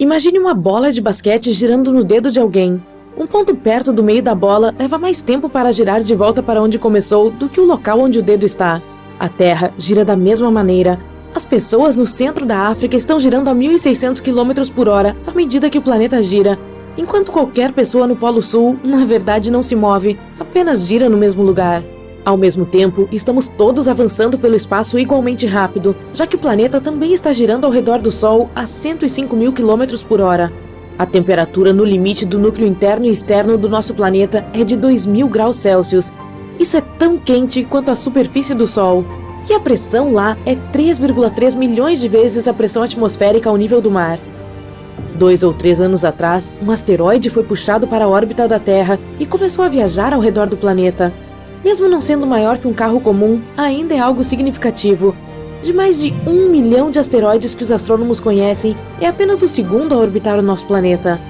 Imagine uma bola de basquete girando no dedo de alguém. Um ponto perto do meio da bola leva mais tempo para girar de volta para onde começou do que o local onde o dedo está. A Terra gira da mesma maneira. As pessoas no centro da África estão girando a 1.600 km por hora à medida que o planeta gira, enquanto qualquer pessoa no Polo Sul, na verdade, não se move, apenas gira no mesmo lugar. Ao mesmo tempo, estamos todos avançando pelo espaço igualmente rápido, já que o planeta também está girando ao redor do Sol a 105.000 km por hora. A temperatura no limite do núcleo interno e externo do nosso planeta é de 2.000 graus Celsius. Isso é tão quente quanto a superfície do Sol. E a pressão lá é 3,3 milhões de vezes a pressão atmosférica ao nível do mar. 2 ou 3 anos atrás, um asteroide foi puxado para a órbita da Terra e começou a viajar ao redor do planeta. Mesmo não sendo maior que um carro comum, ainda é algo significativo. De mais de 1 milhão de asteroides que os astrônomos conhecem, é apenas o segundo a orbitar o nosso planeta.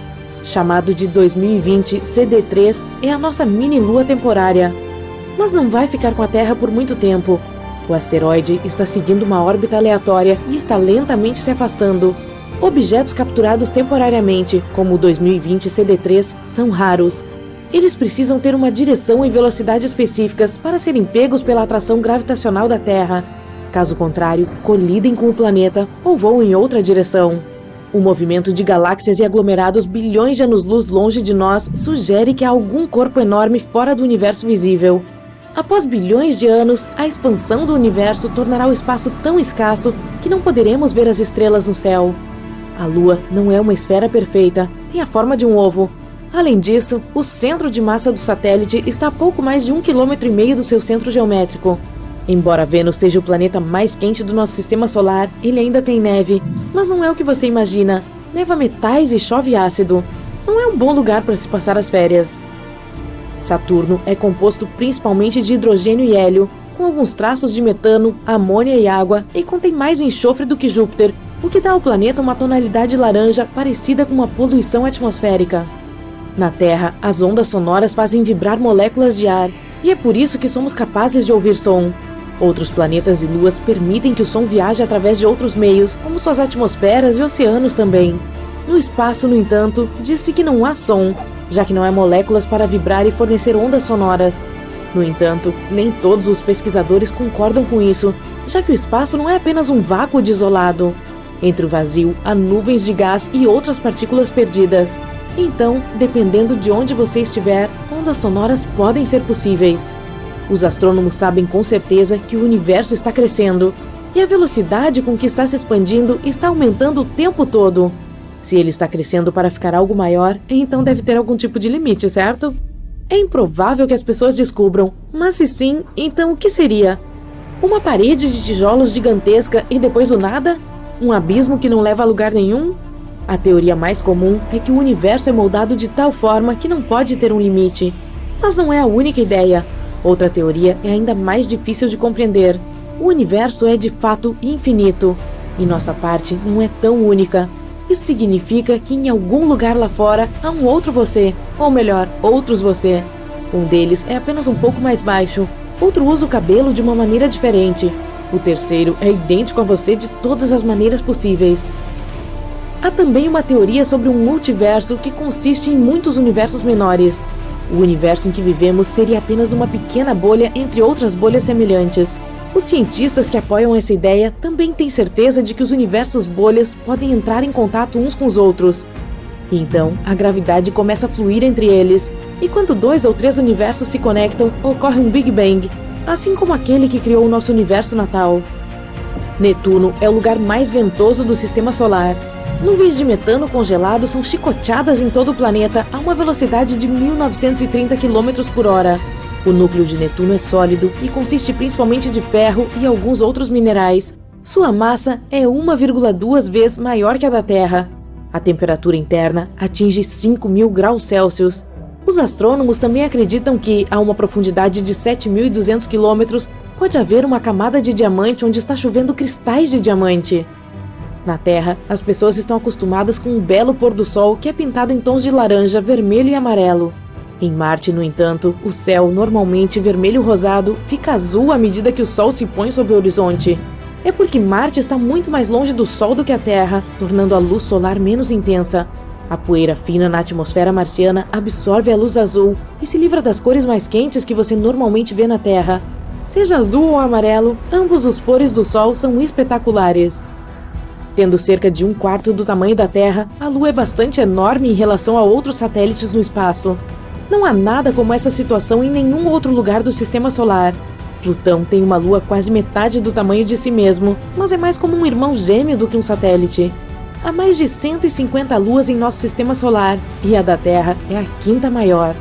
Chamado de 2020 CD3, é a nossa mini-lua temporária. Mas não vai ficar com a Terra por muito tempo. O asteroide está seguindo uma órbita aleatória e está lentamente se afastando. Objetos capturados temporariamente, como o 2020 CD3, são raros. Eles precisam ter uma direção e velocidade específicas para serem pegos pela atração gravitacional da Terra. Caso contrário, colidem com o planeta ou voam em outra direção. O movimento de galáxias e aglomerados bilhões de anos-luz longe de nós sugere que há algum corpo enorme fora do universo visível. Após bilhões de anos, a expansão do universo tornará o espaço tão escasso que não poderemos ver as estrelas no céu. A Lua não é uma esfera perfeita, tem a forma de um ovo. Além disso, o centro de massa do satélite está a pouco mais de 1,5 km do seu centro geométrico. Embora Vênus seja o planeta mais quente do nosso sistema solar, ele ainda tem neve, mas não é o que você imagina. Neva metais e chove ácido. Não é um bom lugar para se passar as férias. Saturno é composto principalmente de hidrogênio e hélio, com alguns traços de metano, amônia e água, e contém mais enxofre do que Júpiter, o que dá ao planeta uma tonalidade laranja parecida com uma poluição atmosférica. Na Terra, as ondas sonoras fazem vibrar moléculas de ar, e é por isso que somos capazes de ouvir som. Outros planetas e luas permitem que o som viaje através de outros meios, como suas atmosferas e oceanos também. No espaço, no entanto, diz-se que não há som, já que não há moléculas para vibrar e fornecer ondas sonoras. No entanto, nem todos os pesquisadores concordam com isso, já que o espaço não é apenas um vácuo desolado. Entre o vazio, há nuvens de gás e outras partículas perdidas. Então, dependendo de onde você estiver, ondas sonoras podem ser possíveis. Os astrônomos sabem com certeza que o universo está crescendo, e a velocidade com que está se expandindo está aumentando o tempo todo. Se ele está crescendo para ficar algo maior, então deve ter algum tipo de limite, certo? É improvável que as pessoas descubram, mas se sim, então o que seria? Uma parede de tijolos gigantesca e depois o nada? Um abismo que não leva a lugar nenhum? A teoria mais comum é que o universo é moldado de tal forma que não pode ter um limite. Mas não é a única ideia. Outra teoria é ainda mais difícil de compreender. O universo é de fato infinito, e nossa parte não é tão única. Isso significa que em algum lugar lá fora há um outro você, ou melhor, outros você. Um deles é apenas um pouco mais baixo, outro usa o cabelo de uma maneira diferente. O terceiro é idêntico a você de todas as maneiras possíveis. Há também uma teoria sobre um multiverso que consiste em muitos universos menores. O universo em que vivemos seria apenas uma pequena bolha entre outras bolhas semelhantes. Os cientistas que apoiam essa ideia também têm certeza de que os universos bolhas podem entrar em contato uns com os outros. Então, a gravidade começa a fluir entre eles, e quando 2 ou 3 universos se conectam, ocorre um Big Bang, assim como aquele que criou o nosso universo natal. Netuno é o lugar mais ventoso do sistema solar. Nuvens de metano congelado são chicoteadas em todo o planeta a uma velocidade de 1.930 km por hora. O núcleo de Netuno é sólido e consiste principalmente de ferro e alguns outros minerais. Sua massa é 1,2 vezes maior que a da Terra. A temperatura interna atinge 5.000 graus Celsius. Os astrônomos também acreditam que, a uma profundidade de 7.200 km, pode haver uma camada de diamante onde está chovendo cristais de diamante. Na Terra, as pessoas estão acostumadas com um belo pôr do sol que é pintado em tons de laranja, vermelho e amarelo. Em Marte, no entanto, o céu, normalmente vermelho-rosado, fica azul à medida que o sol se põe sobre o horizonte. É porque Marte está muito mais longe do Sol do que a Terra, tornando a luz solar menos intensa. A poeira fina na atmosfera marciana absorve a luz azul e se livra das cores mais quentes que você normalmente vê na Terra. Seja azul ou amarelo, ambos os pores do Sol são espetaculares. Tendo cerca de 1/4 do tamanho da Terra, a Lua é bastante enorme em relação a outros satélites no espaço. Não há nada como essa situação em nenhum outro lugar do Sistema Solar. Plutão tem uma lua quase metade do tamanho de si mesmo, mas é mais como um irmão gêmeo do que um satélite. Há mais de 150 luas em nosso Sistema Solar, e a da Terra é a 5ª maior.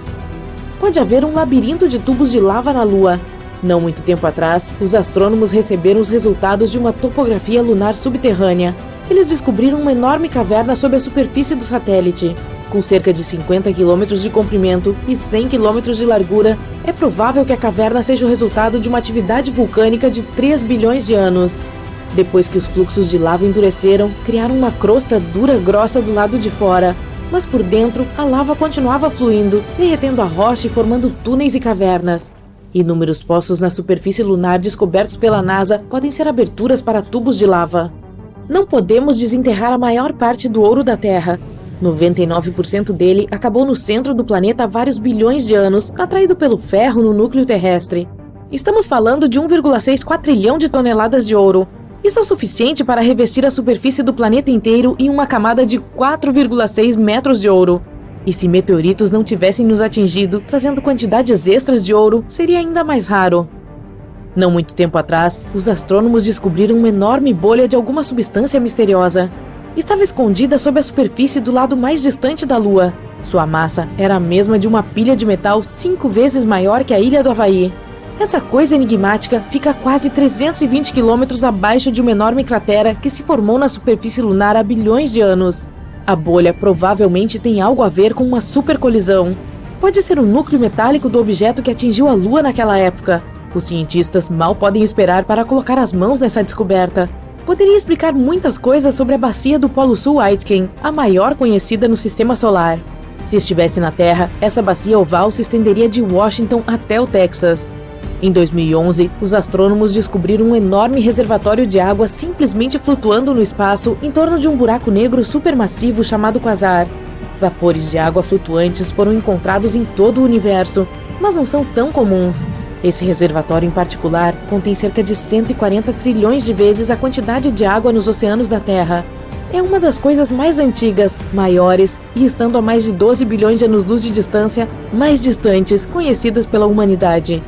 Pode haver um labirinto de tubos de lava na Lua. Não muito tempo atrás, os astrônomos receberam os resultados de uma topografia lunar subterrânea. Eles descobriram uma enorme caverna sob a superfície do satélite. Com cerca de 50 quilômetros de comprimento e 100 quilômetros de largura, é provável que a caverna seja o resultado de uma atividade vulcânica de 3 bilhões de anos. Depois que os fluxos de lava endureceram, criaram uma crosta dura grossa do lado de fora. Mas por dentro, a lava continuava fluindo, derretendo a rocha e formando túneis e cavernas. Inúmeros poços na superfície lunar descobertos pela NASA podem ser aberturas para tubos de lava. Não podemos desenterrar a maior parte do ouro da Terra. 99% dele acabou no centro do planeta há vários bilhões de anos, atraído pelo ferro no núcleo terrestre. Estamos falando de 1,6 quatrilhão de toneladas de ouro. Isso é o suficiente para revestir a superfície do planeta inteiro em uma camada de 4,6 metros de ouro. E se meteoritos não tivessem nos atingido, trazendo quantidades extras de ouro, seria ainda mais raro. Não muito tempo atrás, os astrônomos descobriram uma enorme bolha de alguma substância misteriosa. Estava escondida sob a superfície do lado mais distante da Lua. Sua massa era a mesma de uma pilha de metal 5 vezes maior que a ilha do Havaí. Essa coisa enigmática fica a quase 320 quilômetros abaixo de uma enorme cratera que se formou na superfície lunar há bilhões de anos. A bolha provavelmente tem algo a ver com uma supercolisão. Pode ser o núcleo metálico do objeto que atingiu a Lua naquela época. Os cientistas mal podem esperar para colocar as mãos nessa descoberta. Poderia explicar muitas coisas sobre a bacia do Polo Sul Aitken, a maior conhecida no Sistema Solar. Se estivesse na Terra, essa bacia oval se estenderia de Washington até o Texas. Em 2011, os astrônomos descobriram um enorme reservatório de água simplesmente flutuando no espaço em torno de um buraco negro supermassivo chamado quasar. Vapores de água flutuantes foram encontrados em todo o universo, mas não são tão comuns. Esse reservatório em particular contém cerca de 140 trilhões de vezes a quantidade de água nos oceanos da Terra. É uma das coisas mais antigas, maiores e, estando a mais de 12 bilhões de anos-luz de distância, mais distantes conhecidas pela humanidade.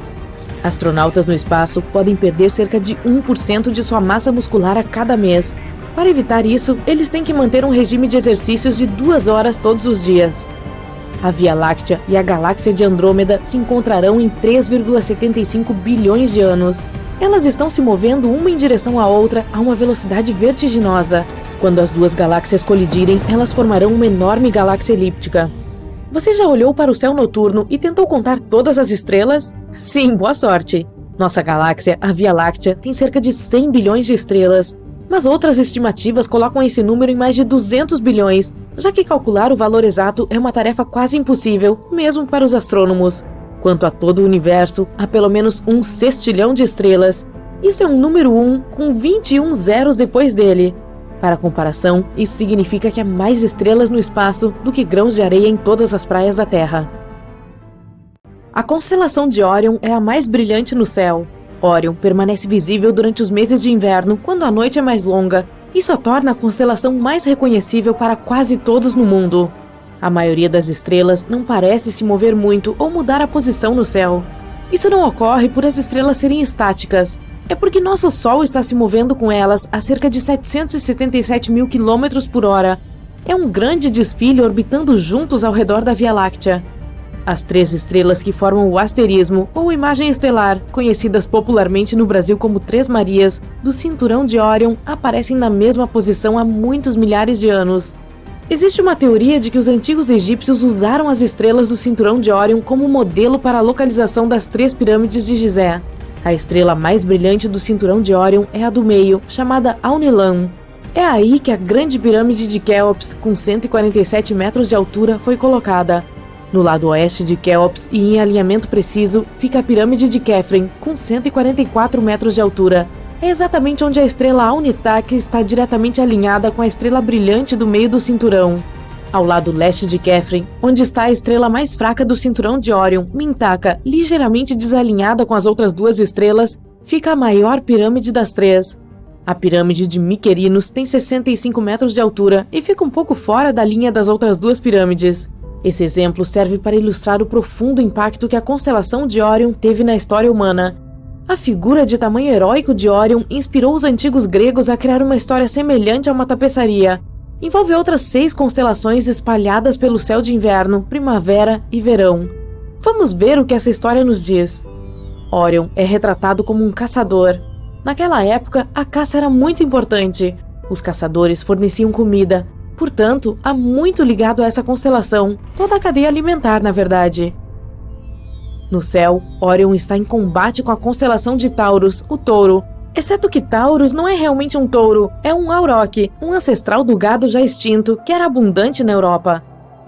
Astronautas no espaço podem perder cerca de 1% de sua massa muscular a cada mês. Para evitar isso, eles têm que manter um regime de exercícios de 2 horas todos os dias. A Via Láctea e a galáxia de Andrômeda se encontrarão em 3,75 bilhões de anos. Elas estão se movendo uma em direção à outra a uma velocidade vertiginosa. Quando as duas galáxias colidirem, elas formarão uma enorme galáxia elíptica. Você já olhou para o céu noturno e tentou contar todas as estrelas? Sim, boa sorte! Nossa galáxia, a Via Láctea, tem cerca de 100 bilhões de estrelas, mas outras estimativas colocam esse número em mais de 200 bilhões, já que calcular o valor exato é uma tarefa quase impossível, mesmo para os astrônomos. Quanto a todo o universo, há pelo menos 1 sextilhão de estrelas. Isso é um número 1 com 21 zeros depois dele. Para comparação, isso significa que há mais estrelas no espaço do que grãos de areia em todas as praias da Terra. A constelação de Órion é a mais brilhante no céu. Órion permanece visível durante os meses de inverno, quando a noite é mais longa. Isso a torna a constelação mais reconhecível para quase todos no mundo. A maioria das estrelas não parece se mover muito ou mudar a posição no céu. Isso não ocorre por as estrelas serem estáticas. É porque nosso Sol está se movendo com elas a cerca de 777 mil quilômetros por hora. É um grande desfile orbitando juntos ao redor da Via Láctea. As 3 estrelas que formam o asterismo, ou imagem estelar, conhecidas popularmente no Brasil como Três Marias, do cinturão de Órion, aparecem na mesma posição há muitos milhares de anos. Existe uma teoria de que os antigos egípcios usaram as estrelas do cinturão de Órion como modelo para a localização das 3 pirâmides de Gizé. A estrela mais brilhante do cinturão de Órion é a do meio, chamada Alnilam. É aí que a grande pirâmide de Quéops, com 147 metros de altura, foi colocada. No lado oeste de Quéops e em alinhamento preciso, fica a pirâmide de Quefren, com 144 metros de altura. é exatamente onde a estrela Alnitak está diretamente alinhada com a estrela brilhante do meio do cinturão. Ao lado leste de Kephren, onde está a estrela mais fraca do cinturão de Órion, Mintaka, ligeiramente desalinhada com as outras duas estrelas, fica a maior pirâmide das três. A pirâmide de Miquerinos tem 65 metros de altura e fica um pouco fora da linha das outras duas pirâmides. Esse exemplo serve para ilustrar o profundo impacto que a constelação de Órion teve na história humana. A figura de tamanho heróico de Órion inspirou os antigos gregos a criar uma história semelhante a uma tapeçaria. Envolve outras 6 constelações espalhadas pelo céu de inverno, primavera e verão. Vamos ver o que essa história nos diz. Órion é retratado como um caçador. Naquela época, a caça era muito importante. Os caçadores forneciam comida. Portanto, há muito ligado a essa constelação, toda a cadeia alimentar, na verdade. No céu, Órion está em combate com a constelação de Taurus, o touro. Exceto que Taurus não é realmente um touro, é um auroque, um ancestral do gado já extinto, que era abundante na Europa.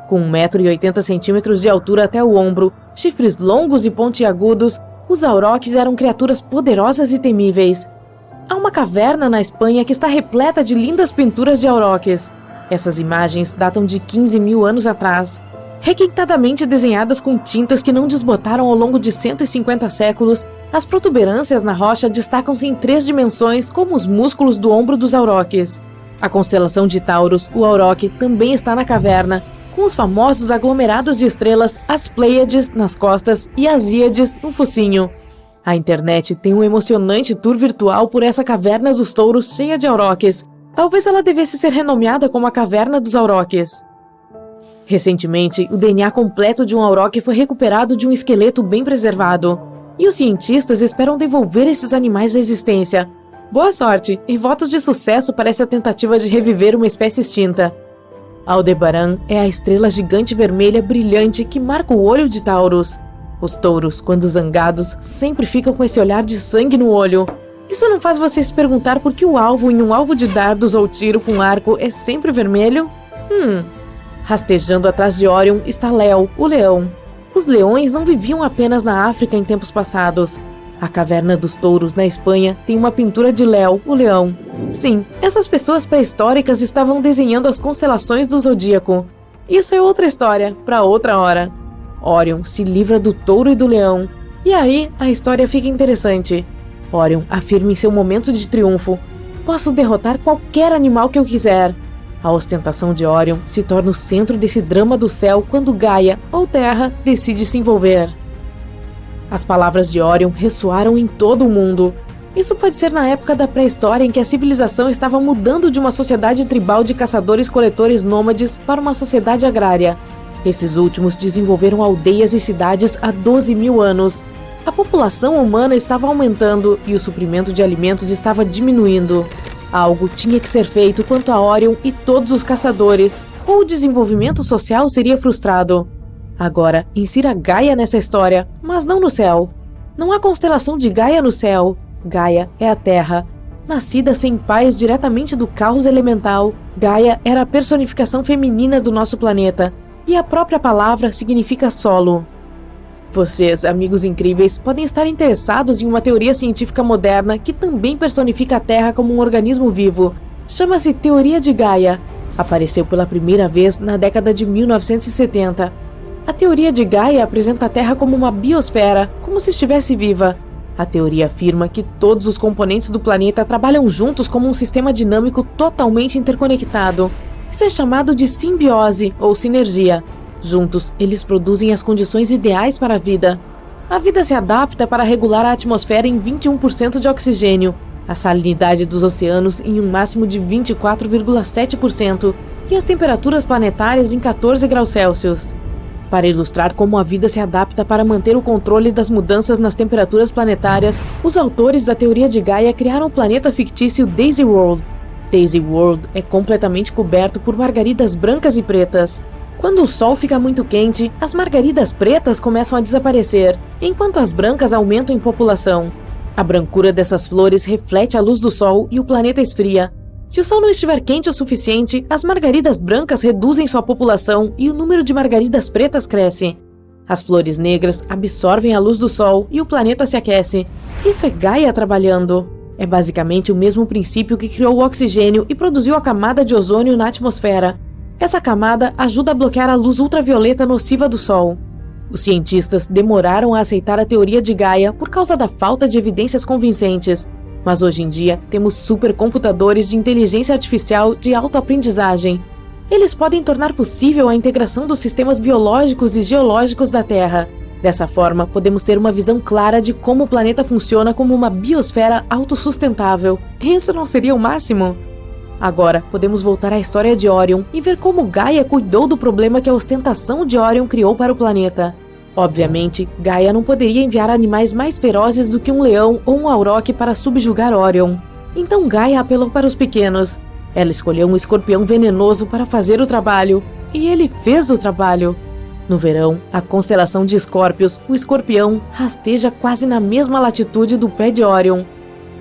Com 1,80 m de altura até o ombro, chifres longos e pontiagudos, os auroques eram criaturas poderosas e temíveis. Há uma caverna na Espanha que está repleta de lindas pinturas de auroques. Essas imagens datam de 15 mil anos atrás. Requintadamente desenhadas com tintas que não desbotaram ao longo de 150 séculos, as protuberâncias na rocha destacam-se em 3 dimensões como os músculos do ombro dos auroques. A constelação de Taurus, o auroque, também está na caverna, com os famosos aglomerados de estrelas, as Pleiades nas costas e as Íades no focinho. A internet tem um emocionante tour virtual por essa caverna dos touros cheia de auroques. Talvez ela devesse ser renomeada como a Caverna dos Auroques. Recentemente, o DNA completo de um auroque foi recuperado de um esqueleto bem preservado. E os cientistas esperam devolver esses animais à existência. Boa sorte e votos de sucesso para essa tentativa de reviver uma espécie extinta. Aldebaran é a estrela gigante vermelha brilhante que marca o olho de Taurus. Os touros, quando zangados, sempre ficam com esse olhar de sangue no olho. Isso não faz você se perguntar por que o alvo em um alvo de dardos ou tiro com arco é sempre vermelho? Rastejando atrás de Órion está Leo, o leão. Os leões não viviam apenas na África em tempos passados. A Caverna dos Touros, na Espanha, tem uma pintura de Leo, o leão. Sim, essas pessoas pré-históricas estavam desenhando as constelações do zodíaco. Isso é outra história, para outra hora. Órion se livra do touro e do leão. E aí, a história fica interessante. Órion afirma em seu momento de triunfo: posso derrotar qualquer animal que eu quiser. A ostentação de Órion se torna o centro desse drama do céu quando Gaia, ou Terra, decide se envolver. As palavras de Órion ressoaram em todo o mundo. Isso pode ser na época da pré-história em que a civilização estava mudando de uma sociedade tribal de caçadores-coletores nômades para uma sociedade agrária. Esses últimos desenvolveram aldeias e cidades há 12 mil anos. A população humana estava aumentando e o suprimento de alimentos estava diminuindo. Algo tinha que ser feito quanto a Órion e todos os caçadores, ou o desenvolvimento social seria frustrado. Agora, insira Gaia nessa história, mas não no céu. Não há constelação de Gaia no céu. Gaia é a Terra. Nascida sem pais diretamente do caos elemental, Gaia era a personificação feminina do nosso planeta, e a própria palavra significa solo. Vocês, amigos incríveis, podem estar interessados em uma teoria científica moderna que também personifica a Terra como um organismo vivo. Chama-se Teoria de Gaia. Apareceu pela primeira vez na década de 1970. A teoria de Gaia apresenta a Terra como uma biosfera, como se estivesse viva. A teoria afirma que todos os componentes do planeta trabalham juntos como um sistema dinâmico totalmente interconectado. Isso é chamado de simbiose ou sinergia. Juntos, eles produzem as condições ideais para a vida. A vida se adapta para regular a atmosfera em 21% de oxigênio, a salinidade dos oceanos em um máximo de 24,7% e as temperaturas planetárias em 14 graus Celsius. Para ilustrar como a vida se adapta para manter o controle das mudanças nas temperaturas planetárias, os autores da teoria de Gaia criaram o planeta fictício Daisy World. Daisy World é completamente coberto por margaridas brancas e pretas. Quando o sol fica muito quente, as margaridas pretas começam a desaparecer, enquanto as brancas aumentam em população. A brancura dessas flores reflete a luz do sol e o planeta esfria. Se o sol não estiver quente o suficiente, as margaridas brancas reduzem sua população e o número de margaridas pretas cresce. As flores negras absorvem a luz do sol e o planeta se aquece. Isso é Gaia trabalhando. É basicamente o mesmo princípio que criou o oxigênio e produziu a camada de ozônio na atmosfera. Essa camada ajuda a bloquear a luz ultravioleta nociva do Sol. Os cientistas demoraram a aceitar a teoria de Gaia por causa da falta de evidências convincentes, mas hoje em dia temos supercomputadores de inteligência artificial de autoaprendizagem. Eles podem tornar possível a integração dos sistemas biológicos e geológicos da Terra. Dessa forma, podemos ter uma visão clara de como o planeta funciona como uma biosfera autossustentável. Isso não seria o máximo? Agora, podemos voltar à história de Orion e ver como Gaia cuidou do problema que a ostentação de Orion criou para o planeta. Obviamente, Gaia não poderia enviar animais mais ferozes do que um leão ou um auroque para subjugar Orion. Então Gaia apelou para os pequenos. Ela escolheu um escorpião venenoso para fazer o trabalho, e ele fez o trabalho. No verão, a constelação de Escórpios, o escorpião rasteja quase na mesma latitude do pé de Orion.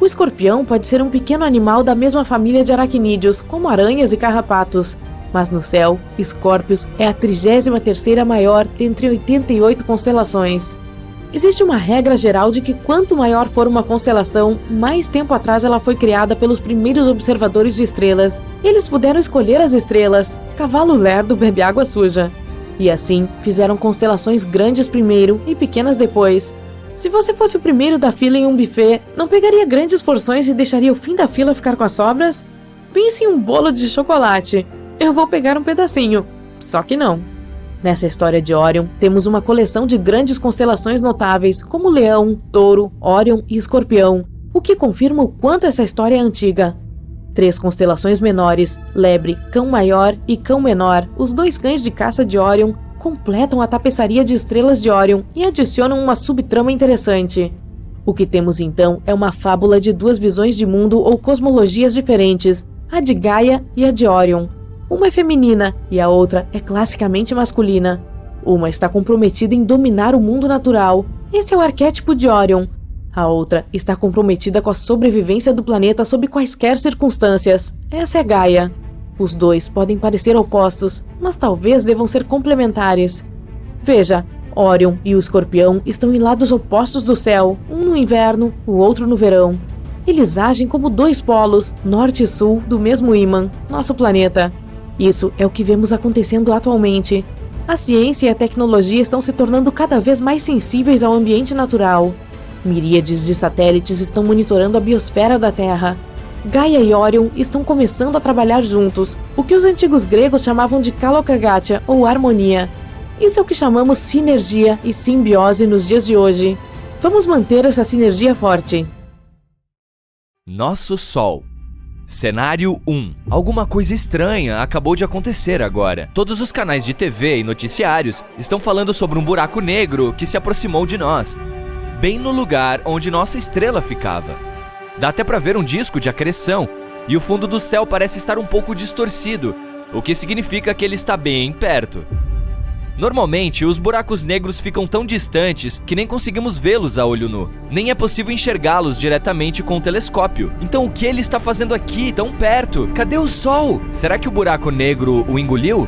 O escorpião pode ser um pequeno animal da mesma família de aracnídeos, como aranhas e carrapatos. Mas no céu, Escórpios é a 33ª maior dentre 88 constelações. Existe uma regra geral de que quanto maior for uma constelação, mais tempo atrás ela foi criada pelos primeiros observadores de estrelas. Eles puderam escolher as estrelas. Cavalo lerdo bebe água suja. E assim, fizeram constelações grandes primeiro e pequenas depois. Se você fosse o primeiro da fila em um buffet, não pegaria grandes porções e deixaria o fim da fila ficar com as sobras? Pense em um bolo de chocolate. Eu vou pegar um pedacinho. Só que não. Nessa história de Orion, temos uma coleção de grandes constelações notáveis, como Leão, Touro, Orion e Escorpião, o que confirma o quanto essa história é antiga. 3 constelações menores, Lebre, Cão Maior e Cão Menor, os 2 cães de caça de Orion, completam a tapeçaria de estrelas de Orion e adicionam uma subtrama interessante. O que temos então é uma fábula de 2 visões de mundo ou cosmologias diferentes, a de Gaia e a de Orion. Uma é feminina e a outra é classicamente masculina. Uma está comprometida em dominar o mundo natural, esse é o arquétipo de Orion. A outra está comprometida com a sobrevivência do planeta sob quaisquer circunstâncias, essa é Gaia. Os 2 podem parecer opostos, mas talvez devam ser complementares. Veja, Orion e o Escorpião estão em lados opostos do céu, um no inverno, o outro no verão. Eles agem como 2 polos, norte e sul, do mesmo ímã, nosso planeta. Isso é o que vemos acontecendo atualmente. A ciência e a tecnologia estão se tornando cada vez mais sensíveis ao ambiente natural. Miríades de satélites estão monitorando a biosfera da Terra. Gaia e Orion estão começando a trabalhar juntos, o que os antigos gregos chamavam de kalokagatia ou harmonia. Isso é o que chamamos sinergia e simbiose nos dias de hoje. Vamos manter essa sinergia forte. Nosso Sol. Cenário 1. Alguma coisa estranha acabou de acontecer agora. Todos os canais de TV e noticiários estão falando sobre um buraco negro que se aproximou de nós, bem no lugar onde nossa estrela ficava. Dá até para ver um disco de acreção, e o fundo do céu parece estar um pouco distorcido, o que significa que ele está bem perto. Normalmente, os buracos negros ficam tão distantes que nem conseguimos vê-los a olho nu. Nem é possível enxergá-los diretamente com o telescópio. Então o que ele está fazendo aqui, tão perto? Cadê o Sol? Será que o buraco negro o engoliu?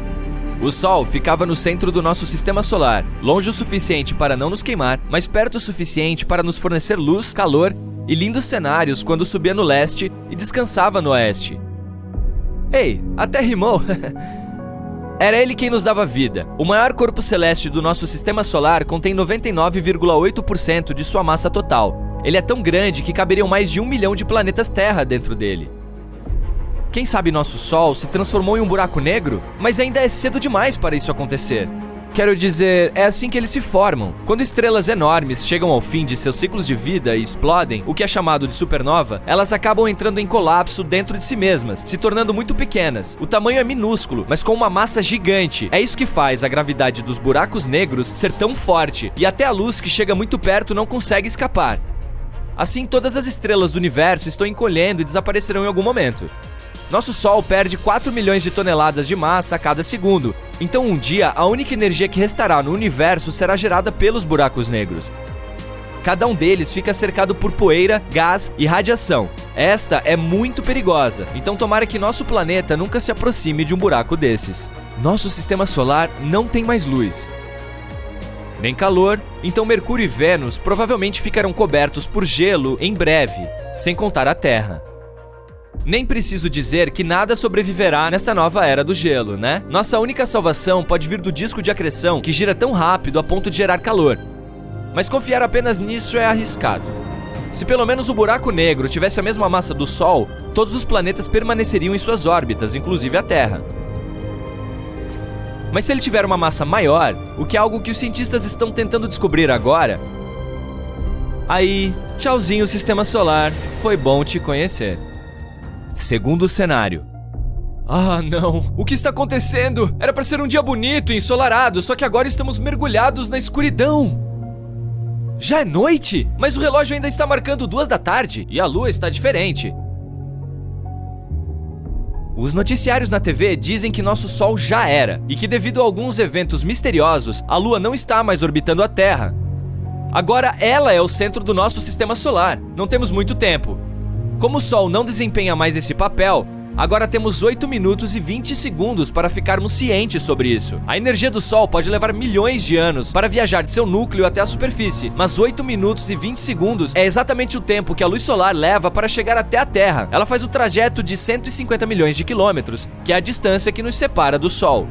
O Sol ficava no centro do nosso sistema solar, longe o suficiente para não nos queimar, mas perto o suficiente para nos fornecer luz, calor e lindos cenários quando subia no leste e descansava no oeste. Ei, até rimou! Era ele quem nos dava vida. O maior corpo celeste do nosso sistema solar contém 99,8% de sua massa total. Ele é tão grande que caberiam mais de 1 milhão de planetas Terra dentro dele. Quem sabe nosso Sol se transformou em um buraco negro? Mas ainda é cedo demais para isso acontecer. Quero dizer, é assim que eles se formam. Quando estrelas enormes chegam ao fim de seus ciclos de vida e explodem, o que é chamado de supernova, elas acabam entrando em colapso dentro de si mesmas, se tornando muito pequenas. O tamanho é minúsculo, mas com uma massa gigante. É isso que faz a gravidade dos buracos negros ser tão forte, e até a luz que chega muito perto não consegue escapar. Assim, todas as estrelas do universo estão encolhendo e desaparecerão em algum momento. Nosso Sol perde 4 milhões de toneladas de massa a cada segundo. Então um dia, a única energia que restará no universo será gerada pelos buracos negros. Cada um deles fica cercado por poeira, gás e radiação. Esta é muito perigosa, então tomara que nosso planeta nunca se aproxime de um buraco desses. Nosso sistema solar não tem mais luz. nem calor, então Mercúrio e Vênus provavelmente ficarão cobertos por gelo em breve, sem contar a Terra. Nem preciso dizer que nada sobreviverá nesta nova era do gelo, né? Nossa única salvação pode vir do disco de acreção que gira tão rápido a ponto de gerar calor. Mas confiar apenas nisso é arriscado. Se pelo menos o buraco negro tivesse a mesma massa do Sol, todos os planetas permaneceriam em suas órbitas, inclusive a Terra. Mas se ele tiver uma massa maior, o que é algo que os cientistas estão tentando descobrir agora, aí, tchauzinho Sistema Solar, foi bom te conhecer. Segundo cenário. Ah, não. O que está acontecendo? Era para ser um dia bonito e ensolarado, só que agora estamos mergulhados na escuridão. Já é noite? Mas o relógio ainda está marcando 2 da tarde e a lua está diferente. Os noticiários na TV dizem que nosso Sol já era e que devido a alguns eventos misteriosos, a Lua não está mais orbitando a Terra. Agora ela é o centro do nosso Sistema Solar. Não temos muito tempo. Como o Sol não desempenha mais esse papel, agora temos 8 minutos e 20 segundos para ficarmos cientes sobre isso. A energia do Sol pode levar milhões de anos para viajar de seu núcleo até a superfície, mas 8 minutos e 20 segundos é exatamente o tempo que a luz solar leva para chegar até a Terra. Ela faz o trajeto de 150 milhões de quilômetros, que é a distância que nos separa do Sol.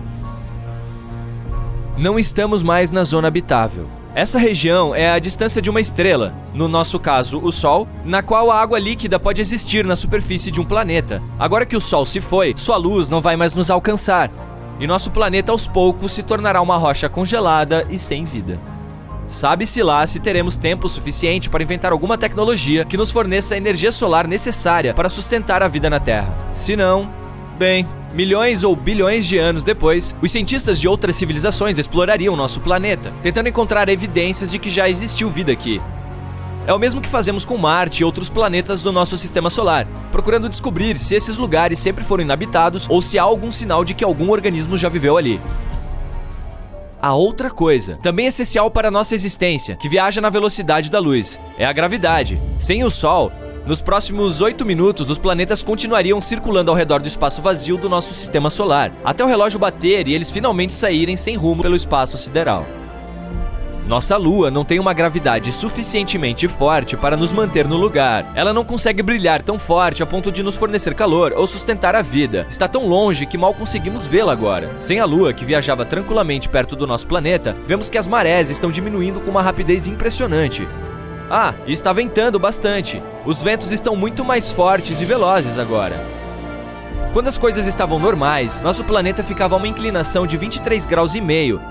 Não estamos mais na zona habitável. Essa região é a distância de uma estrela, no nosso caso o Sol, na qual a água líquida pode existir na superfície de um planeta. Agora que o Sol se foi, sua luz não vai mais nos alcançar, e nosso planeta aos poucos se tornará uma rocha congelada e sem vida. Sabe-se lá se teremos tempo suficiente para inventar alguma tecnologia que nos forneça a energia solar necessária para sustentar a vida na Terra. Se não, bem, milhões ou bilhões de anos depois, os cientistas de outras civilizações explorariam nosso planeta, tentando encontrar evidências de que já existiu vida aqui. É o mesmo que fazemos com Marte e outros planetas do nosso Sistema Solar, procurando descobrir se esses lugares sempre foram inabitados ou se há algum sinal de que algum organismo já viveu ali. A outra coisa, também essencial para a nossa existência, que viaja na velocidade da luz, é a gravidade. Sem o Sol, nos próximos 8 minutos, os planetas continuariam circulando ao redor do espaço vazio do nosso Sistema Solar, até o relógio bater e eles finalmente saírem sem rumo pelo espaço sideral. Nossa Lua não tem uma gravidade suficientemente forte para nos manter no lugar. Ela não consegue brilhar tão forte a ponto de nos fornecer calor ou sustentar a vida. Está tão longe que mal conseguimos vê-la agora. Sem a Lua, que viajava tranquilamente perto do nosso planeta, vemos que as marés estão diminuindo com uma rapidez impressionante. Ah, e está ventando bastante. Os ventos estão muito mais fortes e velozes agora. Quando as coisas estavam normais, nosso planeta ficava a uma inclinação de 23,5 graus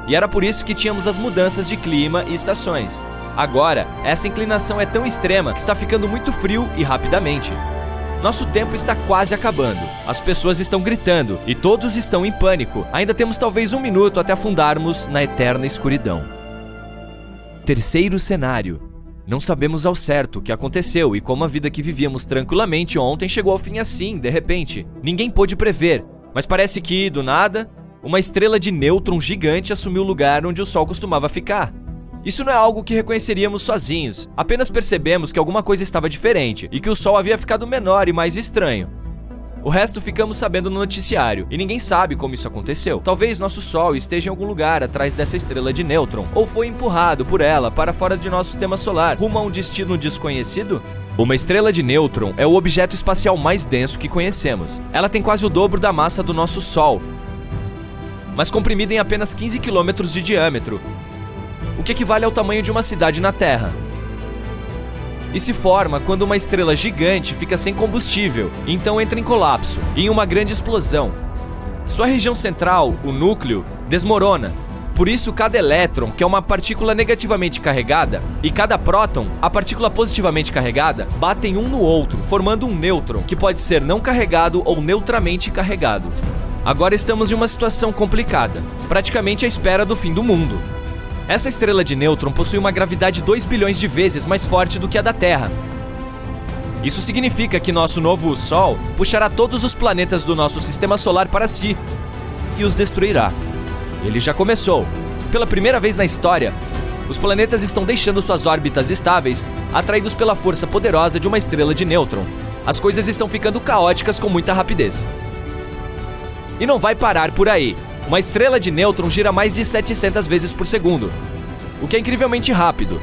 e era por isso que tínhamos as mudanças de clima e estações. Agora, essa inclinação é tão extrema que está ficando muito frio e rapidamente. Nosso tempo está quase acabando. As pessoas estão gritando e todos estão em pânico. Ainda temos talvez 1 minuto até afundarmos na eterna escuridão. Terceiro cenário. Não sabemos ao certo o que aconteceu e como a vida que vivíamos tranquilamente ontem chegou ao fim assim, de repente. Ninguém pôde prever, mas parece que, do nada, uma estrela de nêutron gigante assumiu o lugar onde o Sol costumava ficar. Isso não é algo que reconheceríamos sozinhos, apenas percebemos que alguma coisa estava diferente e que o Sol havia ficado menor e mais estranho. O resto ficamos sabendo no noticiário, e ninguém sabe como isso aconteceu. Talvez nosso Sol esteja em algum lugar atrás dessa estrela de nêutron, ou foi empurrado por ela para fora de nosso sistema solar, rumo a um destino desconhecido? Uma estrela de nêutron é o objeto espacial mais denso que conhecemos. Ela tem quase o dobro da massa do nosso Sol, mas comprimida em apenas 15 km de diâmetro, o que equivale ao tamanho de uma cidade na Terra. E se forma quando uma estrela gigante fica sem combustível, e então entra em colapso, e em uma grande explosão. Sua região central, o núcleo, desmorona. Por isso, cada elétron, que é uma partícula negativamente carregada, e cada próton, a partícula positivamente carregada, batem um no outro, formando um nêutron, que pode ser não carregado ou neutramente carregado. Agora estamos em uma situação complicada, praticamente à espera do fim do mundo. Essa estrela de nêutron possui uma gravidade 2 bilhões de vezes mais forte do que a da Terra. Isso significa que nosso novo Sol puxará todos os planetas do nosso sistema solar para si e os destruirá. Ele já começou. Pela primeira vez na história, os planetas estão deixando suas órbitas estáveis, atraídos pela força poderosa de uma estrela de nêutron. As coisas estão ficando caóticas com muita rapidez. E não vai parar por aí. Uma estrela de nêutron gira mais de 700 vezes por segundo. o que é incrivelmente rápido.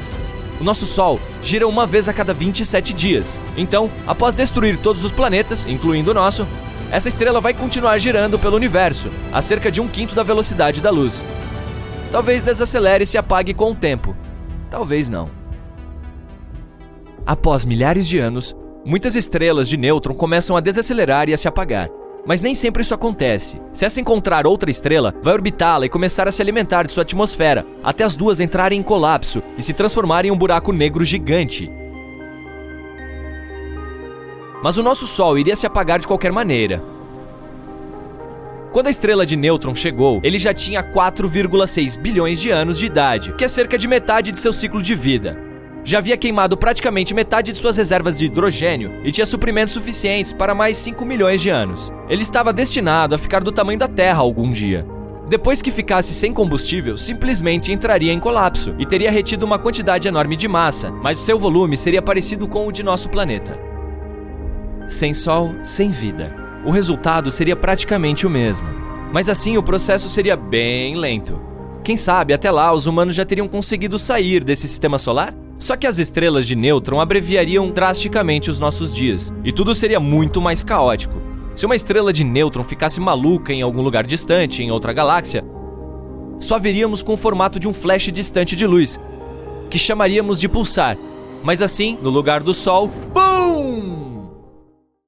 O nosso Sol gira uma vez a cada 27 dias. Então, após destruir todos os planetas, incluindo o nosso, essa estrela vai continuar girando pelo universo, a cerca de 1/5 da velocidade da luz. Talvez desacelere e se apague com o tempo. Talvez não. Após milhares de anos, muitas estrelas de nêutron começam a desacelerar e a se apagar. Mas nem sempre isso acontece. Se essa encontrar outra estrela, vai orbitá-la e começar a se alimentar de sua atmosfera, até as duas entrarem em colapso e se transformarem em um buraco negro gigante. Mas o nosso Sol iria se apagar de qualquer maneira. Quando a estrela de nêutron chegou, ele já tinha 4,6 bilhões de anos de idade, que é cerca de metade de seu ciclo de vida. Já havia queimado praticamente metade de suas reservas de hidrogênio e tinha suprimentos suficientes para mais 5 milhões de anos. Ele estava destinado a ficar do tamanho da Terra algum dia. Depois que ficasse sem combustível, simplesmente entraria em colapso e teria retido uma quantidade enorme de massa, mas seu volume seria parecido com o de nosso planeta. Sem Sol, sem vida. O resultado seria praticamente o mesmo. Mas assim o processo seria bem lento. Quem sabe até lá os humanos já teriam conseguido sair desse sistema solar? Só que as estrelas de nêutron abreviariam drasticamente os nossos dias, e tudo seria muito mais caótico. Se uma estrela de nêutron ficasse maluca em algum lugar distante, em outra galáxia, só veríamos com o formato de um flash distante de luz, que chamaríamos de pulsar. Mas assim, no lugar do Sol, BUM!